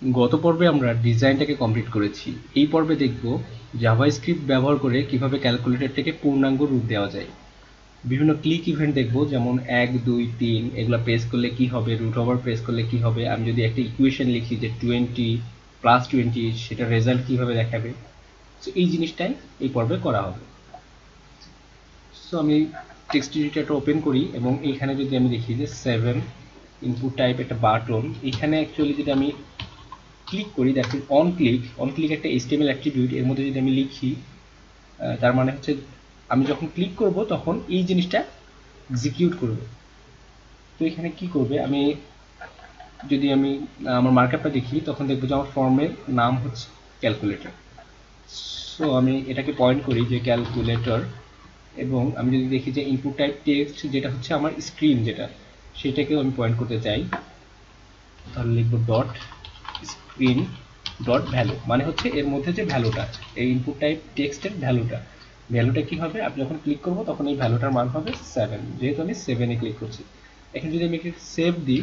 গত পর্বে আমরা ডিজাইনটাকে কমপ্লিট করেছি। এই পর্বে দেখব জাভাস্ক্রিপ্ট ব্যবহার করে কিভাবে ক্যালকুলেটরটাকে পূর্ণাঙ্গ রূপ দেওয়া যায়। বিভিন্ন ক্লিক ইভেন্ট দেখব, যেমন 1 2 3 এগুলো প্রেস করলে কি হবে, রুট ওভার প্রেস করলে কি হবে, আমি যদি একটা ইকুয়েশন লিখি যে 20 প্লাস 20 সেটা রেজাল্ট কিভাবে দেখাবে। সো এই জিনিসটাই এই পর্বে করা হবে। সো আমি টেক্সট এডিটরটা ওপেন করি এবং এইখানে যদি আমি দেখি যে 7 ইনপুট টাইপ একটা বাটন, এখানে অ্যাকচুয়ালি যদি আমি ক্লিক করি, দেখুন অন ক্লিক একটা HTML অ্যাট্রিবিউট, এর মধ্যে যদি আমি লিখি তার মানে হচ্ছে আমি যখন ক্লিক করব তখন এই জিনিসটা এক্সিকিউট করবে। তো এখানে কি করবে, আমি যদি আমি আমার মার্কআপটা দেখি তখন দেখবো যে আমার ফর্মের নাম হচ্ছে ক্যালকুলেটর। সো আমি এটাকে পয়েন্ট করি যে ক্যালকুলেটর, এবং আমি যদি দেখি যে ইনপুট টাইপ টেক্সট যেটা হচ্ছে আমার স্ক্রিন, যেটা সেটাকেও আমি পয়েন্ট করতে চাই, তাহলে লিখবো ডট স্ক্রিন ডট ভ্যালু, মানে হচ্ছে এর মধ্যে যে ভ্যালুটা, এই ইনপুট টাইপ টেক্সটের ভ্যালুটা কি হবে, আপনি যখন ক্লিক করবো তখন এই ভ্যালুটার মান হবে 7, যেহেতু আমি 7-এ ক্লিক করছি। এখন যদি আমি সেভ দিই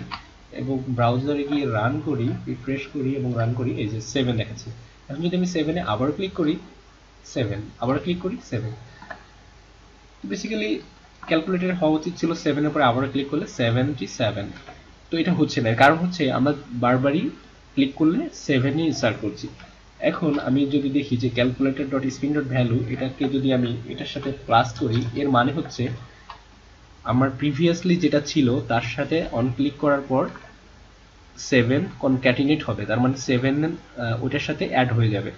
এবং ব্রাউজারে গিয়ে রান করি, রিফ্রেশ করি এবং রান করি, এই যে 7 দেখাচ্ছে। এখন যদি আমি 7-এ আবার ক্লিক করি 7, আবার ক্লিক করি 7। বেসিক্যালি ক্যালকুলেটর হওয়া উচিত ছিল 7-এর পরে আবার ক্লিক করলে 77। তো এটা হচ্ছে না, কারণ হচ্ছে আমরা বারবারই ক্লিক করলে 7ই ইনসার্ট করছি। এখন আমি যদি দেখি যে calculator dot screen dot value, এটাকে যদি আমি এটার সাথে প্লাস করি, এর মানে হচ্ছে আমার প্রিভিয়াসলি যেটা ছিল তার সাথে অন ক্লিক করার পর 7 কনক্যাটিনেট হবে, তার মানে 7 ওটার সাথে অ্যাড হয়ে যাবে।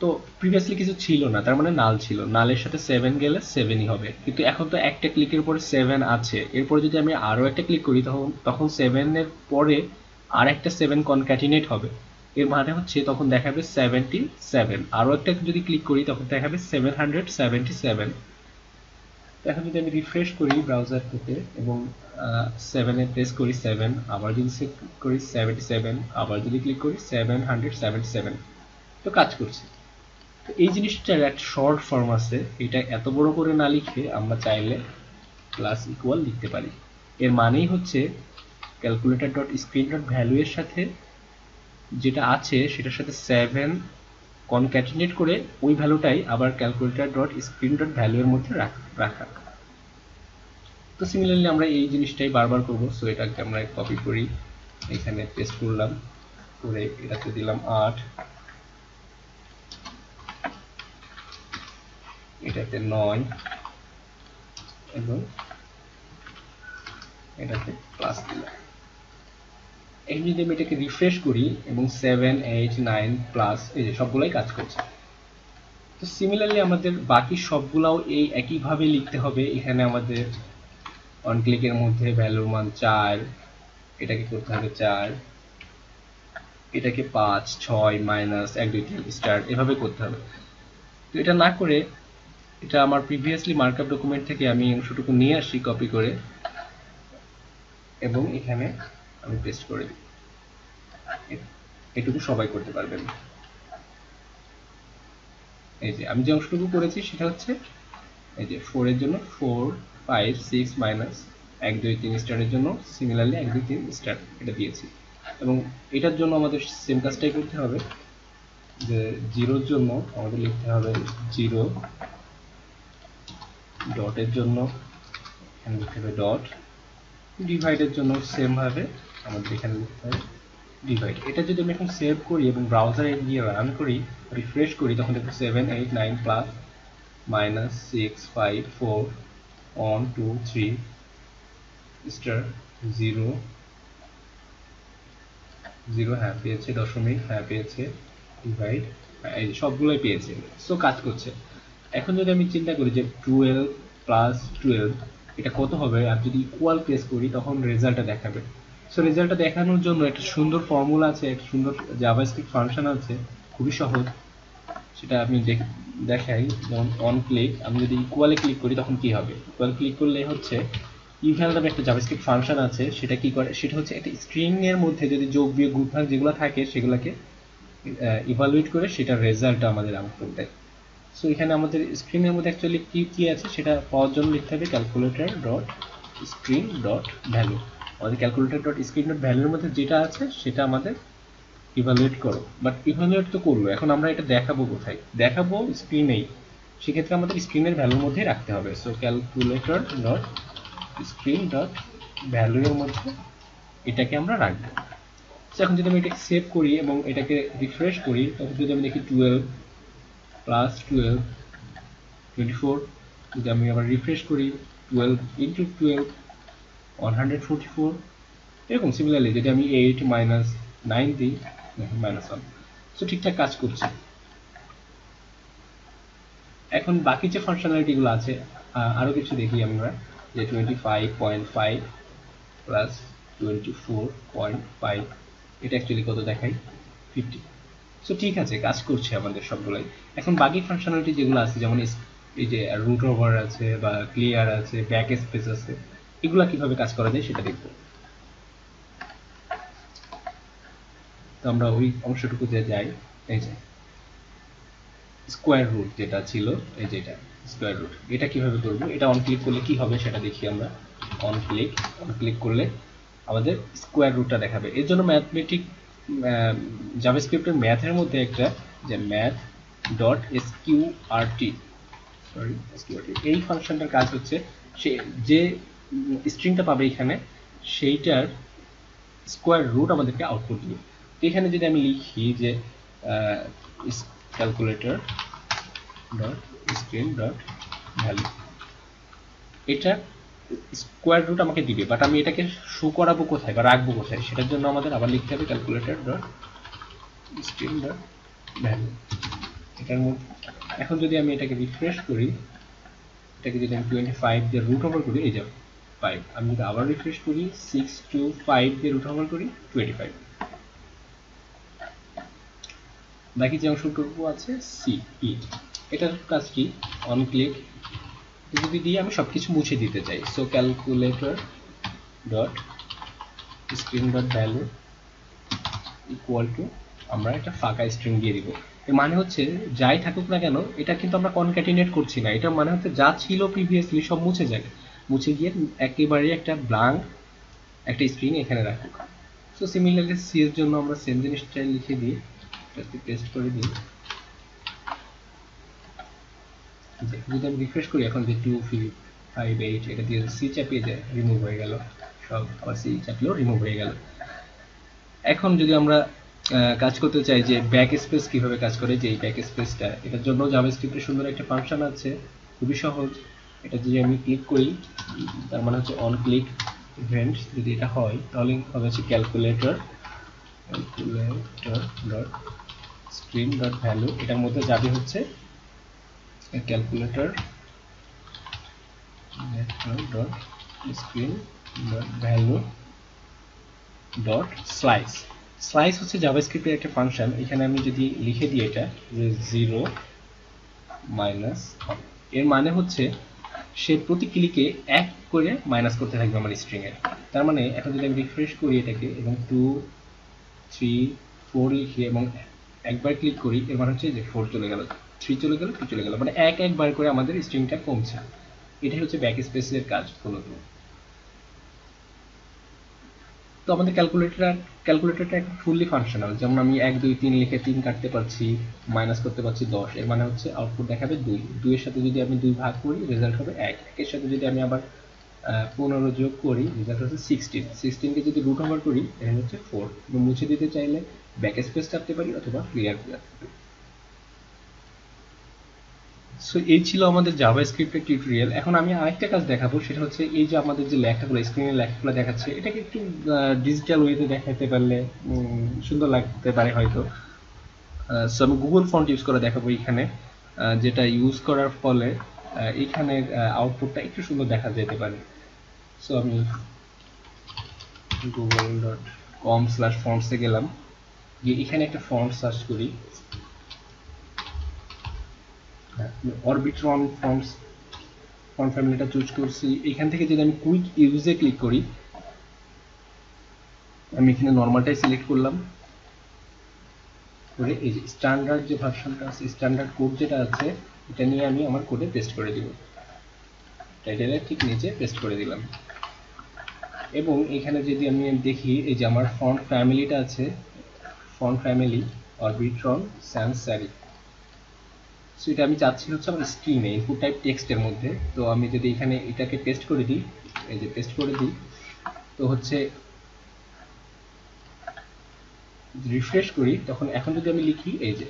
তো প্রিভিয়াসলি কিছু ছিল না, তার মানে নাল ছিল, নালের সাথে 7 গেলে 7ই হবে। কিন্তু এখন তো একটা ক্লিকের পরে 7 আছে, এরপরে যদি আমি আরও একটা ক্লিক করি তখন 7-এর পরে আর একটা 7 কনক্যাটিনেট হবে। এর মানে হচ্ছে তখন দেখাবে 77। আরও একটা যদি ক্লিক করি তখন দেখাবে 777। এখন যদি আমি রিফ্রেশ করি ব্রাউজার থেকে এবং 7-এ প্রেস করি 7, আবার যদি ক্লিক করি 77, আবার যদি ক্লিক করি 777, তো কাজ করছে। তো এই জিনিসটার একটা শর্ট ফর্ম আছে, এটা এত বড় করে না লিখে আমরা চাইলে প্লাস ইকুয়াল লিখতে পারি। এর মানেই হচ্ছে calculator dot screen dot value এর সাথে যেটা আছে সেটার সাথে 7 কনক্যাটিনেট করে ওই ভ্যালুটাই আবার calculator dot screen dot value এর মধ্যে রাখা। তো সিমিলারলি আমরা এই জিনিসটাই বারবার করব। সো এটাকে আমরা কপি করি, এখানে পেস্ট করলাম, করে এটাতে দিলাম 8, এটাতে 9 এবং এটাতে প্লাস দিলাম। এই যদি আমি এটাকে রিফ্রেশ করি এবং 7 8 9 প্লাস, এই যে সবগুলাই কাজ করছে। তো সিমিলারলি আমাদের বাকি সবগুলাও এই একইভাবে লিখতে হবে। এখানে আমাদের অন ক্লিকের মধ্যে ভ্যালুর মান 4, এটাকে করতে হবে 4, এটাকে 5 6 মাইনাস 1 2 3 স্টার, এভাবে করতে হবে। তো এটা না করে এটা আমার প্রিভিয়াসলি মার্কআপ ডকুমেন্ট থেকে আমি অংশটুকু নিয়ে আসি কপি করে এবং এখানে আমি পেস্ট করে দিই। এটুকু সবাই করতে পারবেন। এই যে আমি যে অংশটুকু করেছি সেটা হচ্ছে এই যে 4 এর জন্য 4 5 6 মাইনাস 1 2 3 স্টারের জন্য সিমিলারলি 1 2 3 স্টার এটা দিয়েছি। এবং এটার জন্য আমাদের সেম কাজটাই করতে হবে, যে 0 এর জন্য আমাদের লিখতে হবে 0, ডটের জন্য এখানে লিখতে হবে ডট, ডিভাইডের জন্য সেম ভাবে আমাদের এখানে লিখতে হবে ডিভাইড। এটা যদি আমি এখন সেভ করি এবং ব্রাউজারে গিয়ে রান করি, রিফ্রেশ করি, তখন দেখো 7 8 9 প্লাস মাইনাস 6 5 4 1 2 3 স্টার 0 0, হ্যাঁ পেয়েছে, দশমিক, হ্যাঁ পেয়েছে, ডিভাইড, এই সবগুলোই পেয়েছে। সো কাজ করছে। এখন যদি আমি চিন্তা করি যে 12 প্লাস 12 এটা কত হবে, আর যদি ইকুয়াল প্রেস করি তখন রেজাল্টটা দেখাবে। সো রেজাল্টটা দেখানোর জন্য একটা সুন্দর ফর্মুলা আছে, একটা সুন্দর জাভাস্ক্রিপ্ট ফাংশন আছে, খুবই সহজ। সেটা আমি দেখাই। যেমন অন ক্লিক, আমি যদি ইকুয়ালে ক্লিক করি তখন কি হবে, ইকুয়াল ক্লিক করলে হচ্ছে ইকুয়াল নামে একটা জাভাস্ক্রিপ্ট ফাংশন আছে, সেটা কি করে, সেটা হচ্ছে একটা স্ট্রিং এর মধ্যে যদি যোগ বিয়োগ গুণফল যেগুলো থাকে সেগুলোকে ইভালুয়েট করে সেটার রেজাল্টটা আমাদের আউটপুট দেয়। সো এখানে আমাদের স্ক্রিনের মধ্যে অ্যাকচুয়ালি কি কি আছে সেটা পাওয়ার জন্য লিখতে হবে calculator dot screen dot value. আমাদের ক্যালকুলেটর ডট স্ক্রিন ডট ভ্যালুর মধ্যে যেটা আছে সেটা আমাদের ইভালুয়েট করো, বাট ইভালুয়েট তো করলো, এখন আমরা এটা দেখাবো কোথায়? দেখাবো স্ক্রিনেই। সেক্ষেত্রে আমাদের স্ক্রিনের ভ্যালুর মধ্যেই রাখতে হবে। So calculator dot screen dot value এর মধ্যে এটাকে আমরা রাখবো। সো এখন যদি আমি এটাকে সেভ করি এবং এটাকে রিফ্রেশ করি, তখন যদি আমি দেখি 12 প্লাস 12 24, যদি আমি আবার রিফ্রেশ করি 12 ইন্টু 12 144, এরকম সিমিলারলি যদি আমি 8 মাইনাস 9 দিই, মাইনাস 1। সো ঠিকঠাক কাজ করছে। এখন বাকি যে ফাংশনালিটিগুলো আছে আরও কিছু দেখি আমরা, যে 25.5 প্লাস 24.5, এটা অ্যাকচুয়ালি কত দেখাই? 50। সো ঠিক আছে, কাজ করছে আমাদের সবগুলাই। এখন বাকি ফাংশনালিটি যেগুলো আছে, যেমন এই যে রুট ওভার আছে বা ক্লিয়ার আছে, ব্যাক স্পেস আছে, এগুলা কিভাবে কাজ করা যায় সেটা দেখব। তো আমরা ওই অংশটুকুতে যাই। এই যে স্কোয়ার রুট যেটা ছিল, এই যে এটা স্কোয়ার রুট, এটা কিভাবে করব? এটা অন ক্লিক করলে কি হবে সেটা দেখি আমরা। অন ক্লিক করলে আমাদের স্কোয়ার রুটটা দেখাবে। এর জন্য ম্যাথমেটিক জাভাস্ক্রিপ্টের ম্যাথের মধ্যে একটা, যে ম্যাথ ডট এসকিউআরটি, এই ফাংশনটার কাজ হচ্ছে সে যে স্ট্রিংটা পাবে এখানে, সেইটার স্কোয়ার রুট আমাদেরকে আউটপুট দিবে। তো এখানে যদি আমি লিখি যে calculator dot screen dot value, এটা স্কোয়ার রুট আমাকে দিবে, বাট আমি এটাকে শো করাবো কোথায় বা রাখবো কোথায়, সেটার জন্য আমাদের আবার লিখতে হবে calculator dot screen dot value এটার মধ্যে। এখন যদি আমি এটাকে রিফ্রেশ করি, এটাকে যদি আমি 25 দিয়ে রুট ওভার করি, এই যে 5, আমি যদি আবার রিফ্রেশ করি 6 to 5 দিয়ে রুট ওভার করি 25। বাকি যে অংশটুকু আছে সি ইট, এটার কাজ কি? অন ক্লিক যদি দিয়ে আমি সবকিছু মুছে দিতে চাই, so calculator dot screen dot value equal to, আমরা একটা ফাঁকা স্ট্রিং দিয়ে দিব। এর মানে হচ্ছে যাই থাকুক না কেন, এটা কিন্তু আমরা কনক্যাটিনেট করছি না, এটা মানে হচ্ছে যা ছিল প্রিভিয়াসলি সব মুছে যাবে, মুছে গিয়ে একেবারে একটা ব্ল্যাঙ্ক একটা স্ট্রিং এখানে রাখুক। সো সিমিলারলি সি এর জন্য আমরা সেম জিনিসটা লিখে দিই, এটাতে পেস্ট করে দিই। যদি আমি রিফ্রেশ করি এখন, যে 2 5 8, এটা দিয়ে সি চাপিয়ে যায়, রিমুভ হয়ে গেল সব, আবার সি চাপলেও রিমুভ হয়ে গেল। এখন যদি আমরা কাজ করতে চাই যে ব্যাক স্পেস কিভাবে কাজ করে, যে এই ব্যাক স্পেসটা, এটার জন্য জাভাস্ক্রিপ্টে সুন্দর একটা ফাংশন আছে, খুবই সহজ। এটা যদি আমি ক্লিক করি, তার মানে হচ্ছে অন ক্লিক ইভেন্ট যদি এটা হয়, তাহলে হবে হচ্ছে calculator dot screen dot value, এটার মধ্যে যাবে হচ্ছে calculator dot screen dot value dot slice. Slice হচ্ছে জাভাস্ক্রিপ্টের একটা ফাংশন। এখানে আমি যদি লিখে দিই এটা, যে 0 মাইনাস, এর মানে হচ্ছে সে প্রতি ক্লিকে 1 করে মাইনাস করতে থাকবে আমার স্ট্রিং এর। তার মানে এখন যদি আমি রিফ্রেশ করি এটাকে এবং 2 3 4 লিখি এবং একবার ক্লিক করি, এর মানে হচ্ছে যে 4 চলে গেল, 3 চলে গেল, 2 চলে গেল, মানে একবার করে আমাদের স্ট্রিংটা কমছে। এটাই হচ্ছে ব্যাক স্পেসের কাজ মূলত। তো আমাদের ক্যালকুলেটরটা একটা ফুললি ফাংশনাল, যেমন আমি 1 2 3 লিখে 3 কাটতে পারছি, মাইনাস করতে পারছি 10, এর মানে হচ্ছে আউটপুট দেখাবে 2, 2 এর সাথে যদি আমি 2 ভাগ করি রেজাল্ট হবে 1, এর সাথে যদি আমি আবার 15 যোগ করি রেজাল্ট হচ্ছে 16, 16 কে যদি রুট ওভার করি এটা হচ্ছে 4। এবং মুছে দিতে চাইলে ব্যাক স্পেস চাপতে পারি অথবা ক্লিয়ার করতে পারি। সো এই ছিল আমাদের জাভাস্ক্রিপ্টের টিউটোরিয়াল। এখন আমি আরেকটা কাজ দেখাবো, সেটা হচ্ছে এই যে আমাদের যে লেখাগুলো, স্ক্রিনে লেখাগুলো দেখাচ্ছে, এটাকে একটু ডিজিটাল ওয়েতে দেখাতে পারলে সুন্দর লাগতে পারে হয়তো। সো আমি গুগল ফন্ট ইউজ করে দেখাবো এখানে, যেটা ইউজ করার ফলে এখানের আউটপুটটা একটু সুন্দর দেখা যেতে পারে। সো আমি google.com/fonts-এ গেলাম, গিয়ে এখানে একটা ফন্ট সার্চ করি, অরবিট্রন ফন্টস ফন্ট ফ্যামিলিটা চুজ করছি। এখান থেকে যদি আমি কুইক ইউজে ক্লিক করি, আমি এখানে নর্মালটাই সিলেক্ট করলাম করে, এই যে স্ট্যান্ডার্ড যে ভার্সনটা আছে, স্ট্যান্ডার্ড কোড যেটা আছে, এটা নিয়ে আমি আমার কোডে পেস্ট করে দিব, টাইটেলের ঠিক নিচে পেস্ট করে দিলাম। এবং এখানে যদি আমি দেখি, এই যে আমার ফন্ট ফ্যামিলিটা আছে, ফন্ট ফ্যামিলি অরবিট্রন স্যান্স স্যারিফ। সো এটা আমি চাচ্ছি হচ্ছে আমার স্ক্রিনে ইনপুট টাইপ টেক্সটের মধ্যে। তো আমি যদি এখানে এটাকে পেস্ট করে দিই, এই যে পেস্ট করে দিই, তো হচ্ছে রিফ্রেশ করি, তখন এখন যদি আমি লিখি, এই যে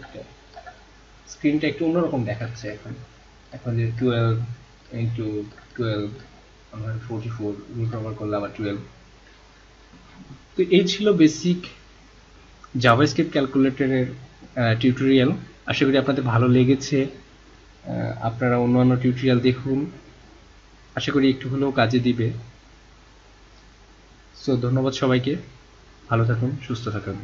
স্ক্রিনটা একটু অন্যরকম দেখাচ্ছে এখন। এখন যে 12 ইন্টু 12 আমরা 44 রুট ওভার করলে আবার 12। তো এই ছিল বেসিক জাভাস্ক্রিপ্ট ক্যালকুলেটরের টিউটোরিয়াল। আশা করি আপনাদের ভালো লেগেছে। আপনারা অন্যান্য টিউটোরিয়াল দেখুন, আশা করি একটু হলেও কাজে দিবে। সো ধন্যবাদ সবাইকে, ভালো থাকুন, সুস্থ থাকুন।